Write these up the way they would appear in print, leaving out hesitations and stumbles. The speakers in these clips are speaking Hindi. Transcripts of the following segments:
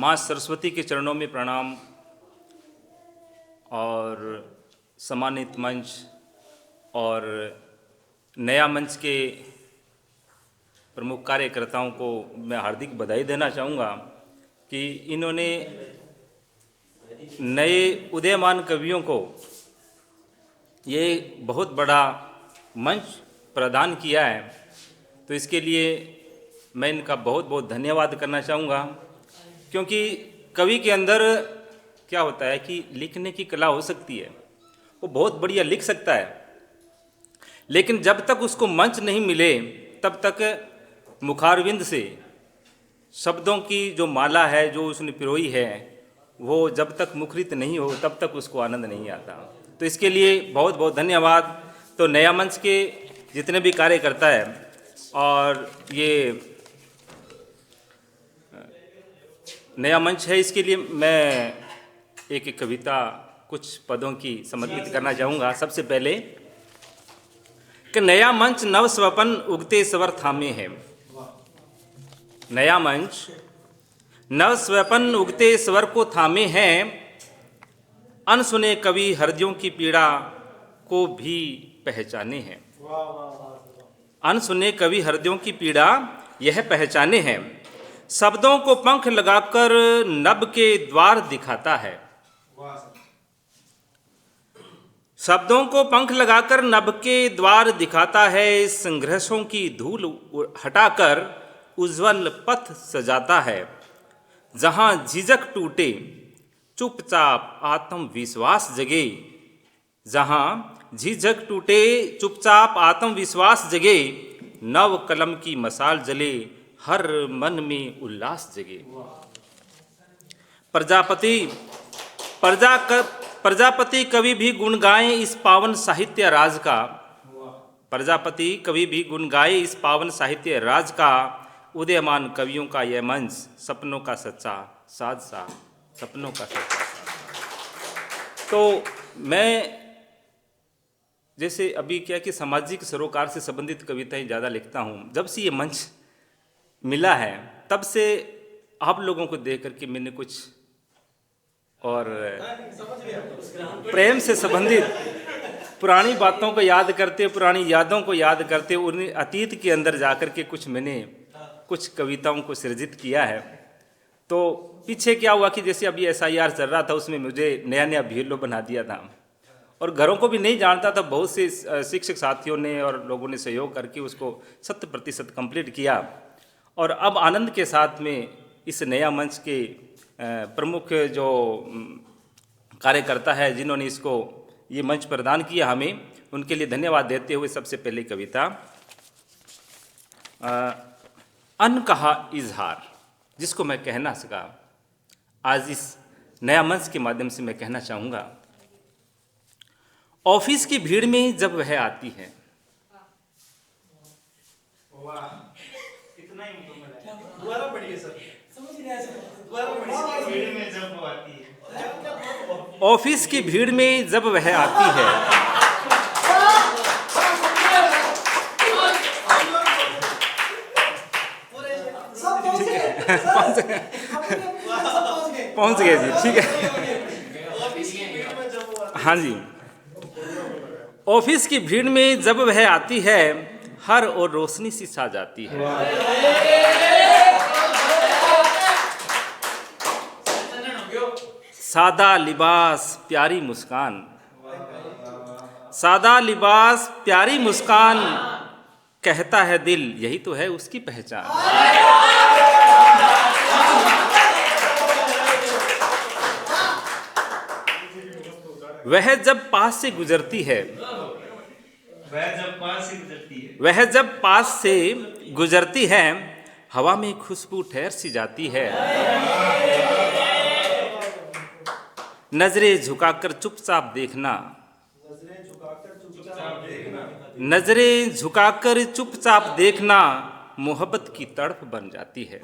माँ सरस्वती के चरणों में प्रणाम और सम्मानित मंच और नया मंच के प्रमुख कार्यकर्ताओं को मैं हार्दिक बधाई देना चाहूँगा कि इन्होंने नए उदयमान कवियों को ये बहुत बड़ा मंच प्रदान किया है। तो इसके लिए मैं इनका बहुत बहुत धन्यवाद करना चाहूँगा, क्योंकि कवि के अंदर क्या होता है कि लिखने की कला हो सकती है, वो बहुत बढ़िया लिख सकता है, लेकिन जब तक उसको मंच नहीं मिले तब तक मुखारविंद से शब्दों की जो माला है जो उसने पिरोई है वो जब तक मुखरित नहीं हो तब तक उसको आनंद नहीं आता। तो इसके लिए बहुत बहुत धन्यवाद। तो नया मंच के जितने भी कार्यकर्ता हैं और ये नया मंच है, इसके लिए मैं एक कविता कुछ पदों की समर्पित करना चाहूँगा। सबसे पहले कि नया मंच नव स्वपन उगते स्वर थामे है। नया मंच नव स्वपन उगते स्वर को थामे हैं, अनसुने कवि हृदयों की पीड़ा को भी पहचाने हैं। अनसुने कवि हृदयों की पीड़ा यह पहचाने हैं। शब्दों को पंख लगाकर नभ के द्वार दिखाता है। शब्दों को पंख लगाकर नभ के द्वार दिखाता है। संघर्षों की धूल हटाकर उज्जवल पथ सजाता है। जहां झिझक टूटे चुपचाप आत्मविश्वास जगे। जहां झिझक टूटे चुपचाप आत्मविश्वास जगे। नव कलम की मशाल जले, हर मन में उल्लास जगे। प्रजापति कवि भी गुण गाएं इस पावन साहित्य राज का। प्रजापति कवि भी गुण गाए इस पावन साहित्य राज का। उदयमान कवियों का यह मंच सपनों का सच्चा साज सा, सपनों का सच्चा साज। तो मैं जैसे अभी क्या कि सामाजिक सरोकार से संबंधित कविताएं ज़्यादा लिखता हूँ। जब से ये मंच मिला है तब से आप लोगों को देख करके मैंने कुछ और प्रेम से संबंधित पुरानी बातों को याद करते, पुरानी यादों को याद करते, उन्हें अतीत के अंदर जाकर के मैंने कुछ कविताओं को सृजित किया है। तो पीछे क्या हुआ कि जैसे अभी SIR चल रहा था, उसमें मुझे नया नया BLO बना दिया था और घरों को भी नहीं जानता था। बहुत से शिक्षक साथियों ने और लोगों ने सहयोग करके उसको 100% कंप्लीट किया। और अब आनंद के साथ में इस नया मंच के प्रमुख जो कार्यकर्ता है जिन्होंने इसको ये मंच प्रदान किया हमें, उनके लिए धन्यवाद देते हुए सबसे पहले कविता अनकहा इजहार, जिसको मैं कह ना सका, आज इस नया मंच के माध्यम से मैं कहना चाहूँगा। ऑफिस की भीड़ में जब वह आती है, ऑफिस की भीड़ में जब वह आती है, पहुंच गए जी, ठीक है। हाँ जी, ऑफिस की भीड़ में जब वह आती है, हर और रोशनी सी छा जाती है। सादा लिबास प्यारी मुस्कान, सादा लिबास प्यारी मुस्कान, कहता है दिल यही तो है उसकी पहचान। वह जब पास से गुजरती है, वह जब पास से गुजरती है, हवा में खुशबू ठहर सी जाती है। नजरें झुकाकर चुपचाप देखना, नजरें झुकाकर चुपचाप देखना, मोहब्बत की तड़प बन जाती है।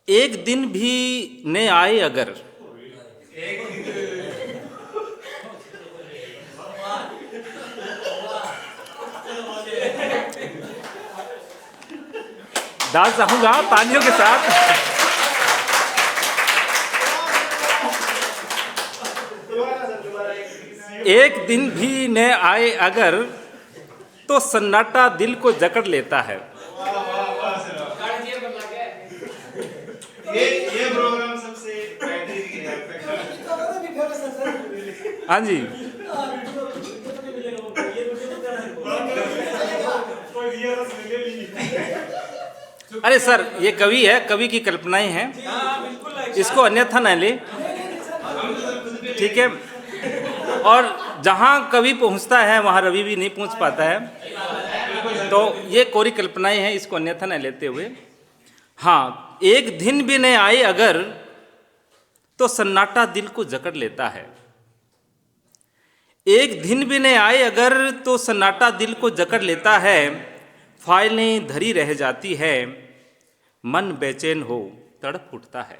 एक दिन भी न आए अगर, दाद चाहूंगा तालियों के साथ। एक दिन भी न आए अगर तो सन्नाटा दिल को जकड़ लेता है। ये प्रोग्राम सबसे बेहतरीन है। हाँ जी, अरे सर ये कवि है, कवि की कल्पनाएं हैं, इसको अन्यथा न ले, ठीक है। और जहाँ कवि पहुँचता है वहाँ रवि भी नहीं पहुँच पाता है, तो ये कोरी कल्पनाएं हैं, इसको अन्यथा न लेते हुए। हाँ, एक दिन भी न आए अगर तो सन्नाटा दिल को जकड़ लेता है। एक दिन भी न आए अगर तो सन्नाटा दिल को जकड़ लेता है। फाइलें धरी रह जाती है, मन बेचैन हो तड़प उठता है।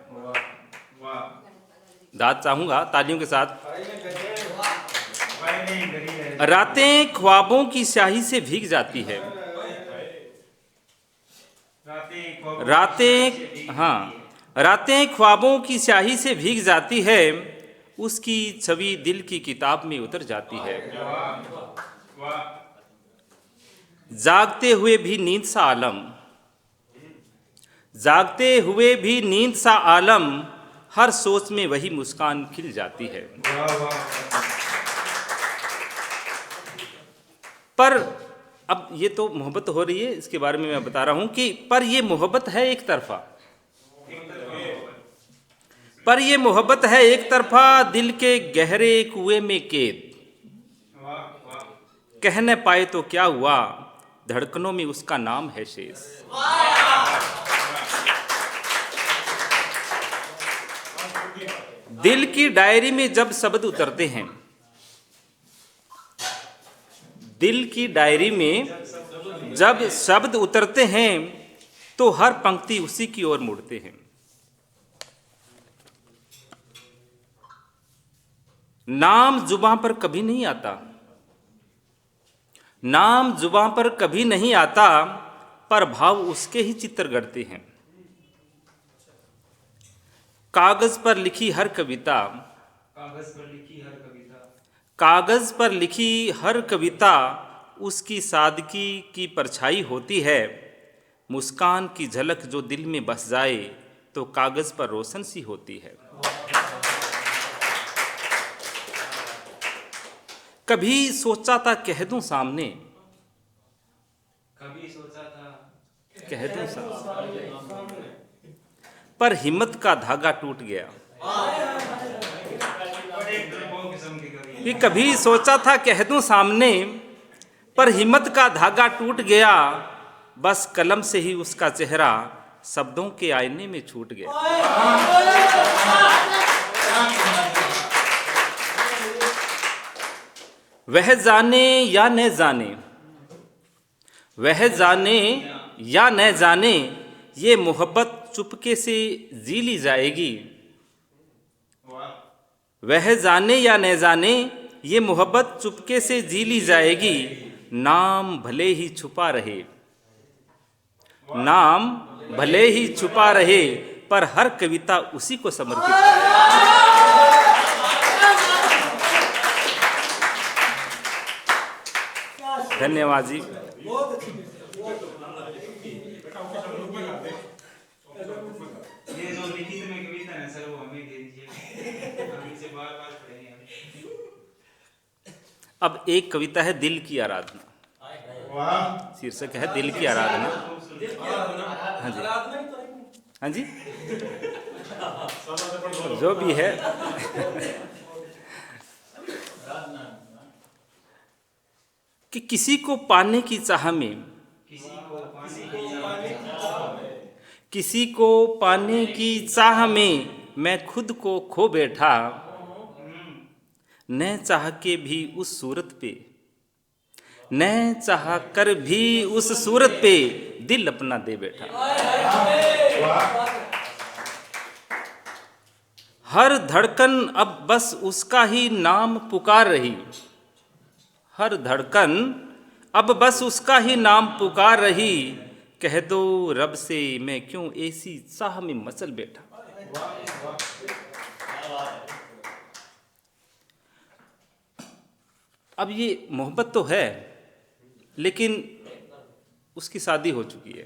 दाद चाहूंगा तालियों के साथ। रातें ख्वाबों की स्याही से भीग जाती है। रातें ख्वाबों की स्याही से भीग जाती है, उसकी छवि दिल की किताब में उतर जाती है। जागते हुए भी नींद सा आलम, जागते हुए भी नींद सा आलम, हर सोच में वही मुस्कान खिल जाती है। पर अब ये तो मोहब्बत हो रही है, इसके बारे में मैं बता रहा हूं कि पर ये मोहब्बत है एक तरफा, पर ये मोहब्बत है एक तरफा, दिल के गहरे कुएं में कैद। कह न पाए तो क्या हुआ, धड़कनों में उसका नाम है शेष। दिल की डायरी में जब शब्द उतरते हैं, दिल की डायरी में जब शब्द उतरते हैं तो हर पंक्ति उसी की ओर मुड़ते हैं। नाम जुबां पर कभी नहीं आता, नाम जुबां पर कभी नहीं आता, पर भाव उसके ही चित्र गढ़ते हैं। कागज पर लिखी हर कविता, कागज पर लिखी हर कविता उसकी सादगी की परछाई होती है। मुस्कान की झलक जो दिल में बस जाए तो कागज पर रोशन सी होती है। कभी सोचा था कह दूं सामने, कभी सोचा था कह दूं सामने, पर हिम्मत का धागा टूट गया। कि कभी सोचा था कह दूं सामने, पर हिम्मत का धागा टूट गया। बस कलम से ही उसका चेहरा शब्दों के आईने में छूट गया। वह जाने या न जाने, वह जाने या न जाने, ये मोहब्बत चुपके से जी ली जाएगी। वह जाने या न जाने, ये मोहब्बत चुपके से जी ली जाएगी। नाम भले ही छुपा रहे, नाम भले ही छुपा रहे, पर हर कविता उसी को समर्पित है। धन्यवाद जी। ये जो लिखित में कविता है सर वो हमें दे दीजिए, हम इसे बार-बार पढ़ेंगे। अब एक कविता है दिल की आराधना, वाह, शीर्षक है दिल की आराधना। हाँ जी, हाँ जी, जो भी है। कि किसी को पाने की चाह में, किसी को पाने की चाह में मैं खुद को खो बैठा। न चाह के भी उस सूरत पे, न चाह कर भी उस सूरत पे दिल अपना दे बैठा। हर धड़कन अब बस उसका ही नाम पुकार रही, हर धड़कन अब बस उसका ही नाम पुकार रही। कह दो रब से मैं क्यों ऐसी चाह में मचल बैठा। अब ये मोहब्बत तो है, लेकिन उसकी शादी हो चुकी है।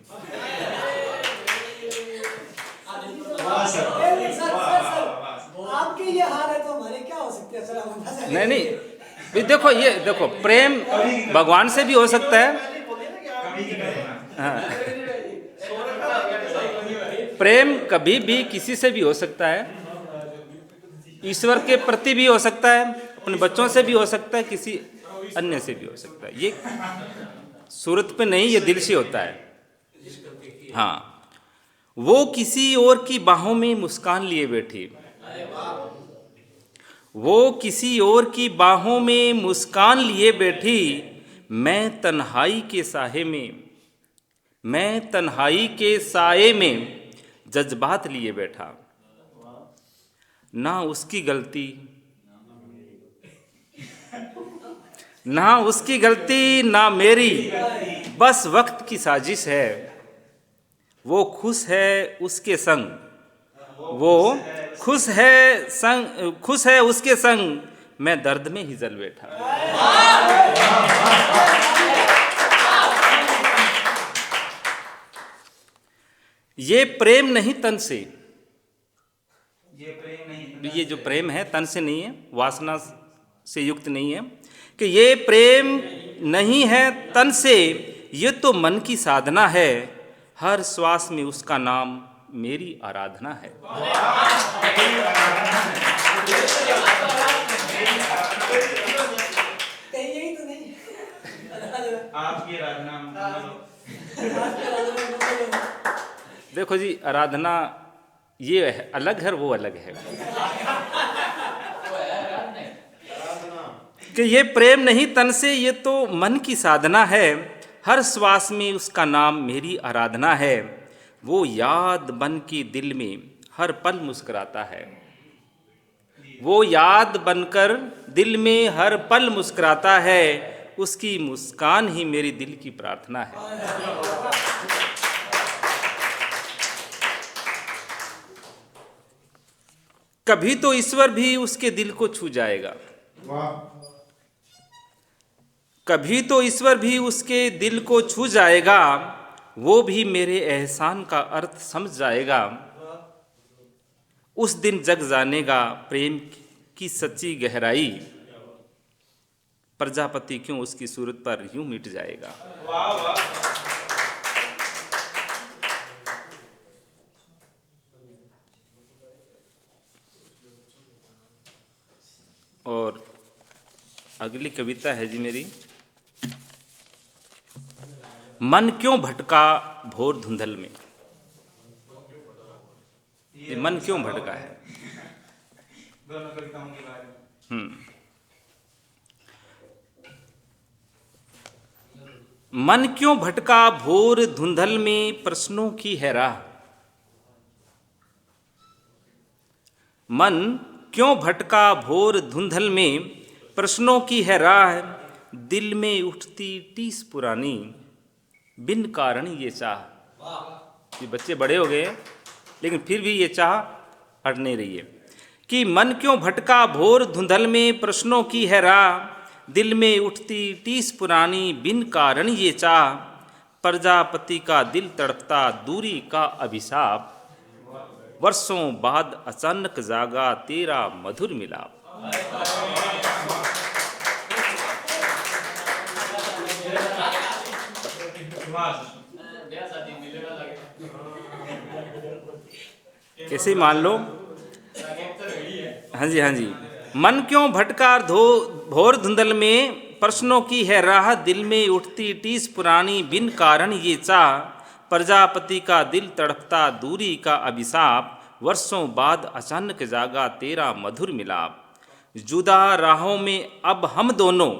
आपके ये हाल है तो हमारे क्या हो सकते हैं सर, हम बता सकते हैं। नहीं भी देखो, ये देखो, प्रेम भगवान से भी हो सकता है। हाँ, प्रेम कभी भी किसी से भी हो सकता है, ईश्वर के प्रति भी हो सकता है, अपने बच्चों से भी हो सकता है, किसी अन्य से भी हो सकता है। ये सूरत पे नहीं, ये दिल से होता है। हाँ, वो किसी और की बाहों में मुस्कान लिए बैठी, वो किसी और की बाहों में मुस्कान लिए बैठी, मैं तन्हाई के साये में, मैं तन्हाई के साये में जज्बात लिए बैठा। ना उसकी गलती, ना उसकी गलती ना मेरी, बस वक्त की साजिश है। वो खुश है उसके संग, वो खुश है उसके संग, मैं दर्द में ही जल बैठा। ये प्रेम नहीं तन से, ये प्रेम नहीं, ये जो प्रेम है तन से नहीं है, वासना से युक्त नहीं है, कि ये प्रेम नहीं है तन से, ये तो मन की साधना है। हर श्वास में उसका नाम मेरी आराधना है। कहीं यही तो नहीं। आपकी आराधना। देखो जी, आराधना ये है, अलग है, वो अलग है। कि ये प्रेम नहीं तन से, ये तो मन की साधना है। हर श्वास में उसका नाम मेरी आराधना है। वो याद बन के दिल में हर पल मुस्कुराता है, वो याद बनकर दिल में हर पल मुस्कुराता है। उसकी मुस्कान ही मेरी दिल की प्रार्थना है। कभी तो ईश्वर भी उसके दिल को छू जाएगा, कभी तो ईश्वर भी उसके दिल को छू जाएगा। वो भी मेरे एहसान का अर्थ समझ जाएगा। उस दिन जग जानेगा प्रेम की सच्ची गहराई। प्रजापति क्यों उसकी सूरत पर यूं मिट जाएगा। वाह वाह। और अगली कविता है जी मेरी, मन क्यों भटका भोर धुंधल में। ये मन क्यों भटका है। दोनों कविताओं के बारे में। मन क्यों भटका भोर धुंधल में, प्रश्नों की है राह। मन क्यों भटका भोर धुंधल में, प्रश्नों की है राह। दिल में उठती टीस पुरानी, बिन कारण ये चाह। ये बच्चे बड़े हो गए लेकिन फिर भी ये चाह हट नहीं रही है। कि मन क्यों भटका भोर धुंधल में, प्रश्नों की है राह। दिल में उठती टीस पुरानी, बिन कारण ये चाह। प्रजापति का दिल तड़पता, दूरी का अभिशाप। वर्षों बाद अचानक जागा तेरा मधुर मिलाप। ऐसे ही मान लो। हाँ जी, हाँ जी। मन क्यों भटका भोर धुंधल में, प्रश्नों की है राह। दिल में उठती टीस पुरानी, बिन कारण ये चाह। प्रजापति का दिल तड़पता, दूरी का अभिशाप। वर्षों बाद अचानक जागा तेरा मधुर मिलाप। जुदा राहों में अब हम दोनों,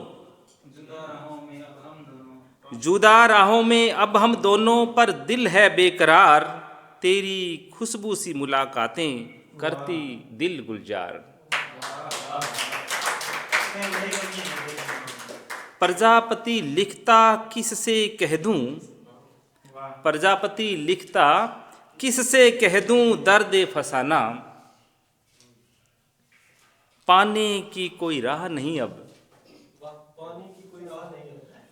जुदा राहों में अब हम दोनों, पर दिल है बेकरार। तेरी खुशबू सी मुलाकातें करती दिल गुलजार। प्रजापति लिखता किससे कह दूं, प्रजापति लिखता किससे कह दूं दर्द फसाना, पाने की कोई राह नहीं अब,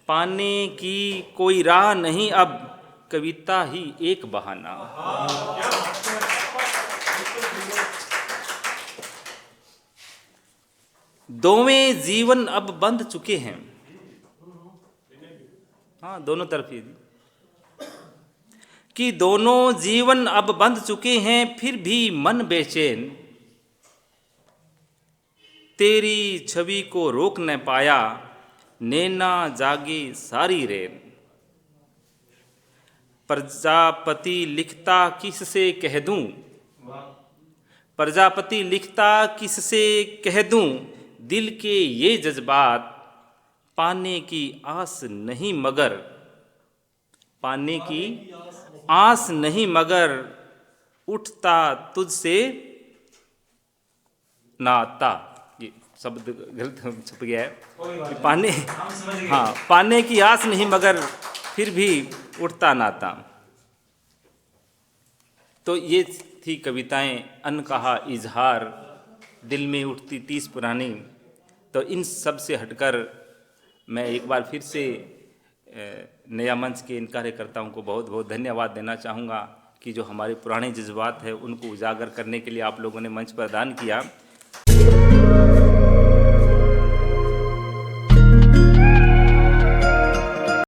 पाने की कोई राह नहीं अब, कविता ही एक बहाना। दोवें जीवन अब बंध चुके हैं, हाँ दोनों तरफ ही, कि दोनों जीवन अब बंध चुके हैं, फिर भी मन बेचैन, तेरी छवि को रोक न पाया, नैना जागी सारी रेन। प्रजापति लिखता किससे कह दूं, प्रजापति लिखता किससे कह दूं, दिल के ये जज्बात, पाने की आस नहीं मगर, पाने की आस नहीं मगर, उठता तुझसे नाता। ये शब्द गलत छप गया है, कि पाने, हाँ पाने की आस नहीं मगर, फिर भी उठता नाता। तो ये थी कविताएं अनकहा इजहार, दिल में उठती टीस पुरानी। तो इन सब से हटकर मैं एक बार फिर से नया मंच के इन कार्यकर्ताओं को बहुत बहुत धन्यवाद देना चाहूँगा कि जो हमारे पुराने जज्बात हैं उनको उजागर करने के लिए आप लोगों ने मंच प्रदान किया।